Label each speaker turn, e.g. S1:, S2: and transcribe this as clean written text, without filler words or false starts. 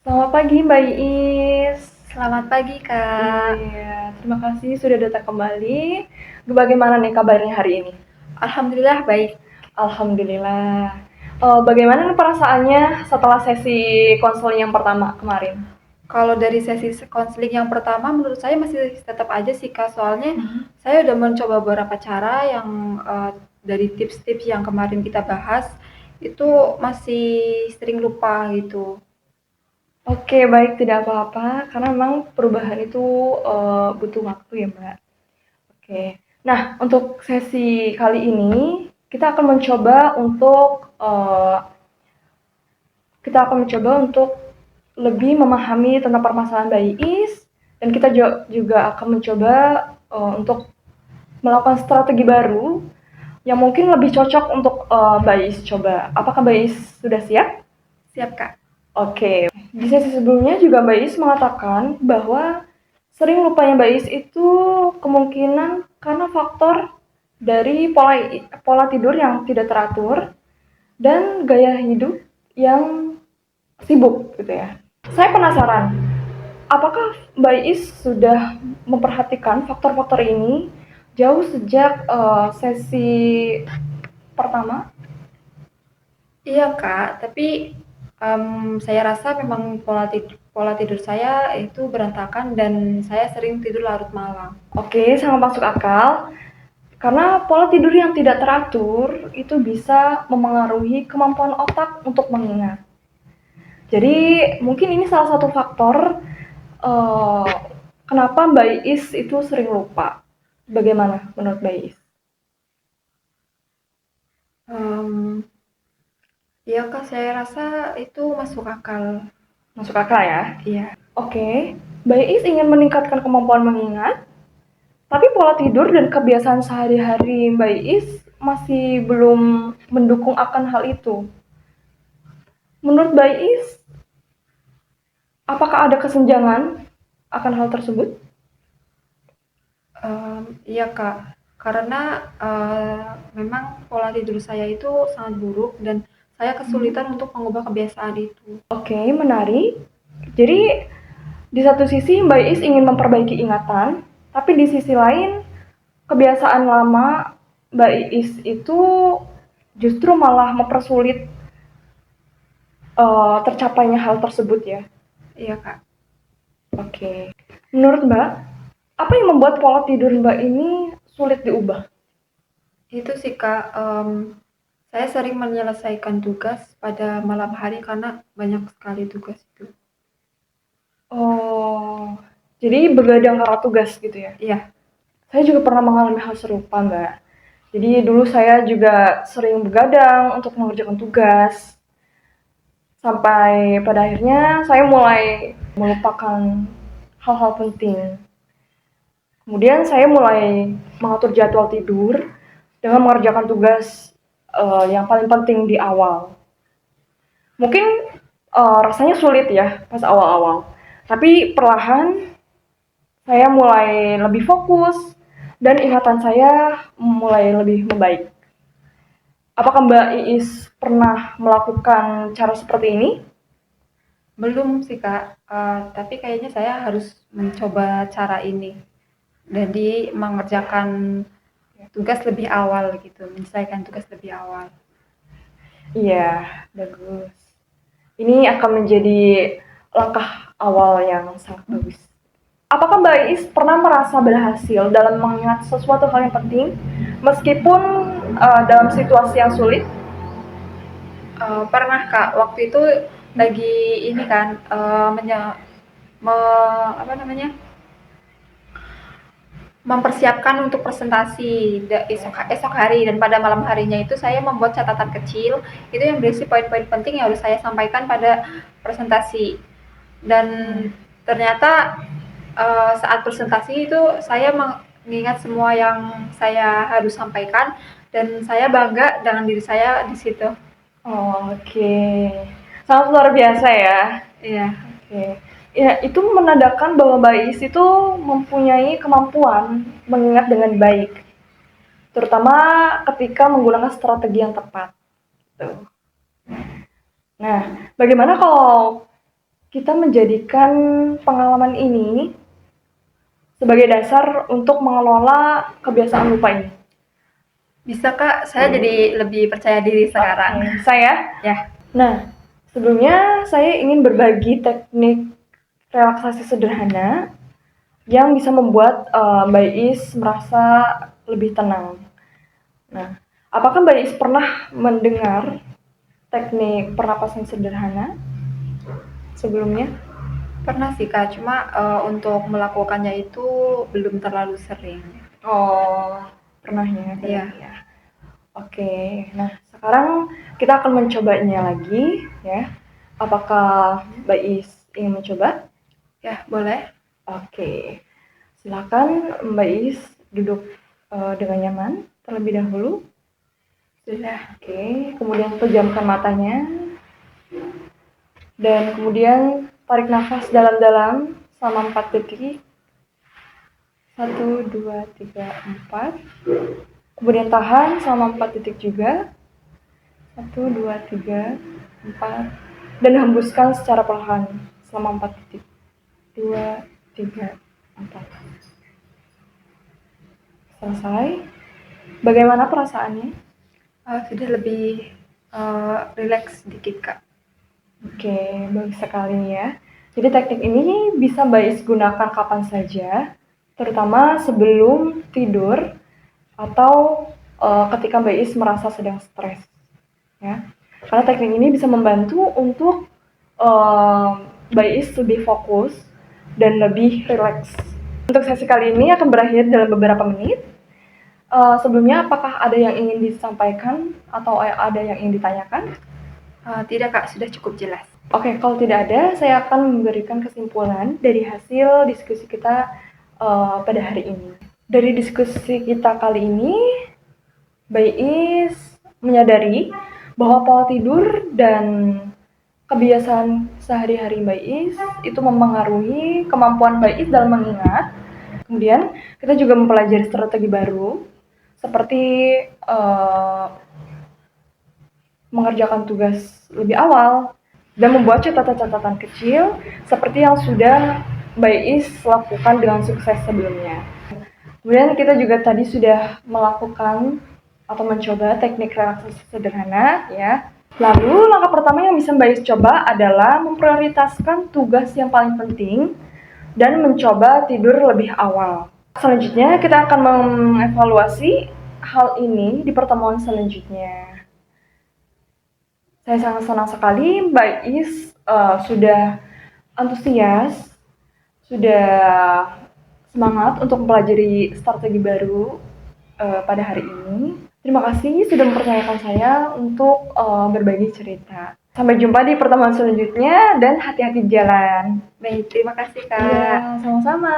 S1: Selamat pagi Mbak Iis.
S2: Selamat pagi, Kak.
S1: Iya, terima kasih sudah datang kembali. Bagaimana nih kabarnya hari ini?
S2: Alhamdulillah baik.
S1: Alhamdulillah. Bagaimana nih perasaannya setelah sesi konseling yang pertama kemarin?
S2: Kalau dari sesi konseling yang pertama menurut saya masih tetap aja sih, Kak. Soalnya saya udah mencoba beberapa cara yang dari tips-tips yang kemarin kita bahas itu masih sering lupa gitu.
S1: Oke, baik, tidak apa-apa, karena memang perubahan itu butuh waktu ya Mbak. Oke, nah untuk sesi kali ini kita akan mencoba untuk lebih memahami tentang permasalahan Mbak Iis, dan kita juga akan mencoba untuk melakukan strategi baru yang mungkin lebih cocok untuk Mbak Iis coba. Apakah Mbak Iis sudah siap?
S2: Siap, Kak?
S1: Oke, di sesi sebelumnya juga Mbak Iis mengatakan bahwa sering lupanya Mbak Iis itu kemungkinan karena faktor dari pola tidur yang tidak teratur dan gaya hidup yang sibuk gitu ya. Saya penasaran, apakah Mbak Is sudah memperhatikan faktor-faktor ini jauh sejak sesi pertama?
S2: Iya, Kak. Tapi saya rasa memang pola tidur saya itu berantakan dan saya sering tidur larut malam.
S1: Oke, sangat masuk akal. Karena pola tidur yang tidak teratur itu bisa memengaruhi kemampuan otak untuk mengingat. Jadi mungkin ini salah satu faktor uh, kenapa Mbak Is itu sering lupa. Bagaimana menurut Mbak Is?
S2: Em, Iya, Kak, saya rasa itu masuk akal.
S1: Masuk akal ya?
S2: Iya.
S1: Oke, Mbak Is ingin meningkatkan kemampuan mengingat, tapi pola tidur dan kebiasaan sehari-hari Mbak Is masih belum mendukung akan hal itu. Menurut Mbak Is, apakah ada kesenjangan akan hal tersebut?
S2: Iya, Kak, karena memang pola tidur saya itu sangat buruk dan saya kesulitan untuk mengubah kebiasaan itu.
S1: Oke, menarik. Jadi, di satu sisi Mbak Is ingin memperbaiki ingatan, tapi di sisi lain kebiasaan lama Mbak Is itu justru malah mempersulit tercapainya hal tersebut ya.
S2: Iya, Kak.
S1: Oke. Menurut Mbak, apa yang membuat pola tidur Mbak ini sulit diubah?
S2: Itu sih, Kak, saya sering menyelesaikan tugas pada malam hari karena banyak sekali tugas itu.
S1: Oh, jadi begadang karena tugas gitu ya?
S2: Iya.
S1: Saya juga pernah mengalami hal serupa, Mbak. Jadi dulu saya juga sering begadang untuk mengerjakan tugas, sampai pada akhirnya saya mulai melupakan hal-hal penting. Kemudian saya mulai mengatur jadwal tidur dengan mengerjakan tugas yang paling penting di awal. Mungkin rasanya sulit ya pas awal-awal, tapi perlahan saya mulai lebih fokus dan ingatan saya mulai lebih membaik. Apakah Mbak Iis pernah melakukan cara seperti ini?
S2: Belum sih, Kak, tapi kayaknya saya harus mencoba cara ini. Jadi mengerjakan tugas lebih awal gitu, menyelesaikan tugas lebih awal.
S1: Iya, bagus. Ini akan menjadi langkah awal yang sangat bagus. Apakah Mbak Iis pernah merasa berhasil dalam mengingat sesuatu hal yang penting, meskipun dalam situasi yang sulit?
S2: Pernah, Kak, waktu itu lagi ini kan, me apa namanya, mempersiapkan untuk presentasi esok hari dan pada malam harinya itu saya membuat catatan kecil, itu yang berisi poin-poin penting yang harus saya sampaikan pada presentasi. Dan ternyata, saat presentasi itu saya mengingat semua yang saya harus sampaikan dan saya bangga dengan diri saya di situ.
S1: Oh, oke, sangat luar biasa ya.
S2: Iya.
S1: Oke, ya itu menandakan bahwa Mbak Is itu mempunyai kemampuan mengingat dengan baik, terutama ketika menggunakan strategi yang tepat. Tuh. Nah, bagaimana kalau kita menjadikan pengalaman ini sebagai dasar untuk mengelola kebiasaan lupa ini?
S2: Bisa Kak, saya jadi lebih percaya diri sekarang.
S1: Oke, saya?
S2: Ya.
S1: Nah, sebelumnya saya ingin berbagi teknik relaksasi sederhana yang bisa membuat Mbak Is merasa lebih tenang. Nah, apakah Mbak Is pernah mendengar teknik pernapasan sederhana sebelumnya?
S2: Pernah sih Kak, cuma untuk melakukannya itu belum terlalu sering.
S1: Oh, pernah ya berarti
S2: Iya.
S1: ya. Oke, nah sekarang kita akan mencobanya lagi ya. Apakah Mbak Is ingin mencoba?
S2: Ya, boleh.
S1: Oke, silakan Mbak Is duduk dengan nyaman terlebih dahulu.
S2: Sudah.
S1: Oke, kemudian pejamkan matanya dan kemudian tarik nafas dalam-dalam selama 4 detik. 1, 2, 3, 4. Kemudian tahan selama 4 detik juga. 1, 2, 3, 4. Dan hembuskan secara perlahan selama 4 detik. 2, 3, 4. Selesai. Bagaimana perasaannya?
S2: Sudah lebih rileks sedikit Kak.
S1: Oke, bagus sekali ya. Jadi teknik ini bisa Mbak Is gunakan kapan saja, terutama sebelum tidur atau ketika Mbak Is merasa sedang stres. Ya. Karena teknik ini bisa membantu untuk Mbak Is lebih fokus dan lebih rileks. Untuk sesi kali ini akan berakhir dalam beberapa menit. Sebelumnya, apakah ada yang ingin disampaikan atau ada yang ingin ditanyakan?
S2: Tidak Kak, sudah cukup jelas.
S1: Oke, kalau tidak ada, saya akan memberikan kesimpulan dari hasil diskusi kita pada hari ini. Dari diskusi kita kali ini, Mbak Is menyadari bahwa pola tidur dan kebiasaan sehari-hari Mbak Is itu mempengaruhi kemampuan Mbak Is dalam mengingat. Kemudian kita juga mempelajari strategi baru seperti mengerjakan tugas lebih awal dan membuat catatan-catatan kecil seperti yang sudah Mbak Is lakukan dengan sukses sebelumnya. Kemudian kita juga tadi sudah melakukan atau mencoba teknik relaksasi sederhana ya. Lalu langkah pertama yang bisa Mbak Is coba adalah memprioritaskan tugas yang paling penting dan mencoba tidur lebih awal. Selanjutnya kita akan mengevaluasi hal ini di pertemuan selanjutnya. Saya sangat senang sekali Mbak Is sudah antusias, sudah semangat untuk mempelajari strategi baru pada hari ini. Terima kasih sudah mempercayakan saya untuk berbagi cerita. Sampai jumpa di pertemuan selanjutnya dan hati-hati di jalan.
S2: Baik, terima kasih Kak.
S1: Iya, sama-sama.